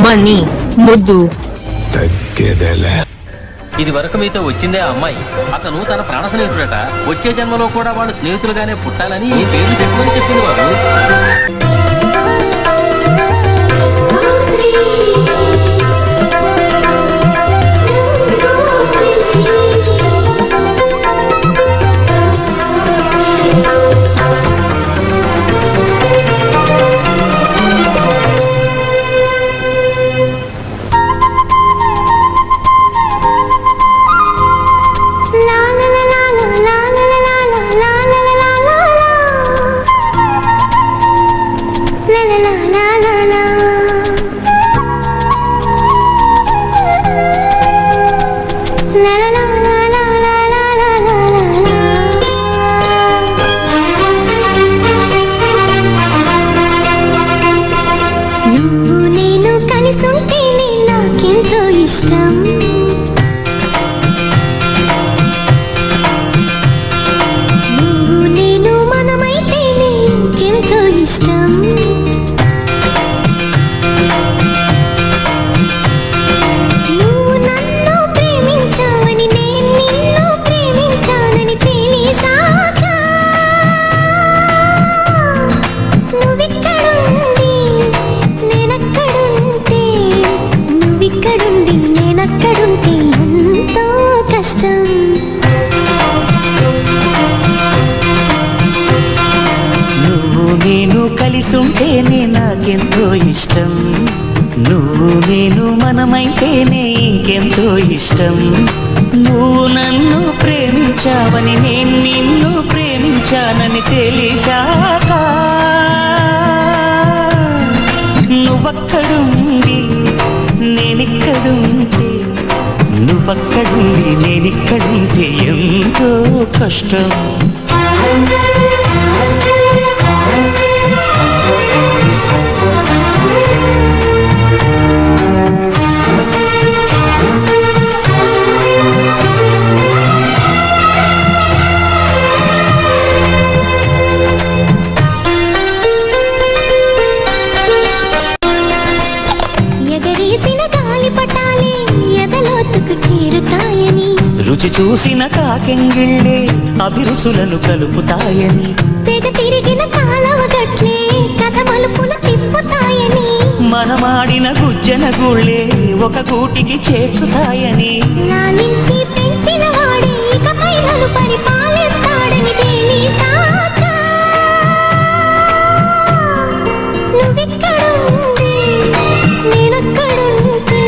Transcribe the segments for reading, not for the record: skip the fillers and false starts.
Money ముద్దు తగ్గేదేలే. ఇది వరకు మీతో వచ్చిందే అమ్మాయి. అతను తన ప్రాణ స్నేహితుడట. వచ్చే జన్మలో కూడా వాళ్ళు స్నేహితులుగానే పుట్టాలని ఈ పేరు చెప్పమని చెప్పింది వారు. కలిసుంటేనే నాకెంతో ఇష్టం. నువ్వు నేను మనమైతేనే ఇంకెంతో ఇష్టం. నువ్వు నన్ను ప్రేమించావని నేను నిన్ను ప్రేమించానని తెలిసాక నువ్వక్కడుండి నేనిక్కడుంటే నువ్వక్కడుండి నేనిక్కడుంటే ఎంతో కష్టం. రుచి చూసిన కాకెంగిళ్ళే అభిరుచులను కలుపుతాయని, తెగ తిరిగిన కాలవ గట్లే కథ మలుపులు తిప్పుతాయని, మనమాడిన గుజ్జన గుళ్ళే ఒక గూటికి చేర్చుతాయని, లాలించి పెంచిన వాడే ఇకపై నన్ను పరిపాలిస్తాడని తెలిసాక నువ్విక్కడుండి నేనక్కడుంటే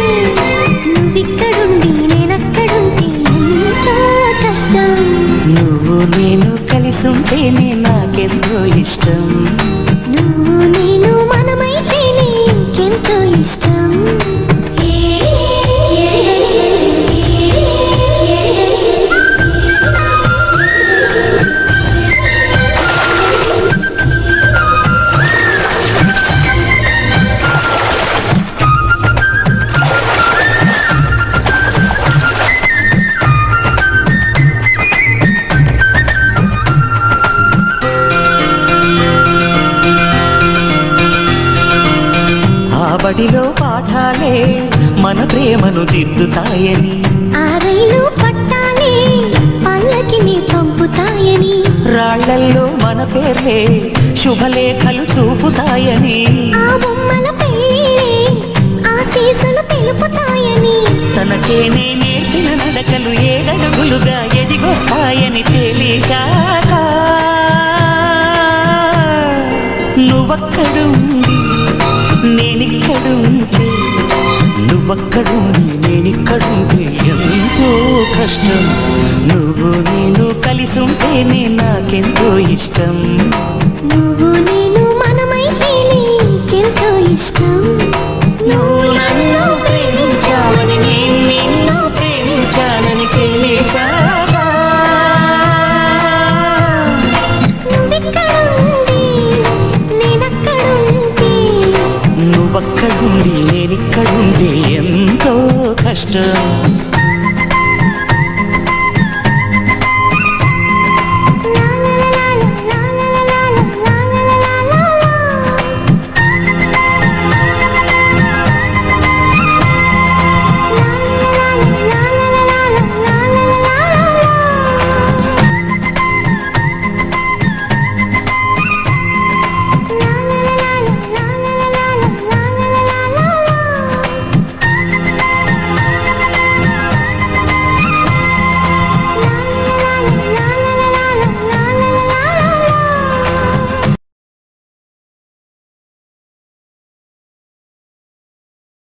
నువ్విక్కడుండి నేనక్కడుంటే ఎంతో కష్టం. నువ్వు నేను కలిసుంటేనే నాకెంతో ఇష్టం. నువ్వు నేను మనమైతేనే ఇంకెంతో ఇష్టం. బడిలో పాఠాలే మన ప్రేమను దిద్దుతాయని, ఆ రైలు పట్టాలే పల్లకిని పంపుతాయని, రాళ్లల్లో మన పేర్లే శుభలేఖలు చూపుతాయని, ఆ బొమ్మల పెళ్ళే ఆశీస్సులు తెలుపుతాయని, తనకేనే నేర్పిన నడకలు ఏడడుగులుగా ఎదిగొస్తాయని తెలిసాక నువ్వక్కడుండి నేనిక్కడుంటే నువ్వక్కడుండి నేనిక్కడుంటే ఎంతో కష్టం. నువ్వు నేను కలిసుంటేనే నాకెంతో ఇష్టం. నువ్వు నేను మనమైతేనే ఇంకెంతో ఇష్టం. నువ్వు నన్ను ప్రేమించావని నేను నిన్ను ప్రేమించానని తెలిసాక నువ్విక్కడుండి నేనక్కడుంటే నువ్వక్కడుండి నేనిక్కడుంటే ఎంతో కష్టం.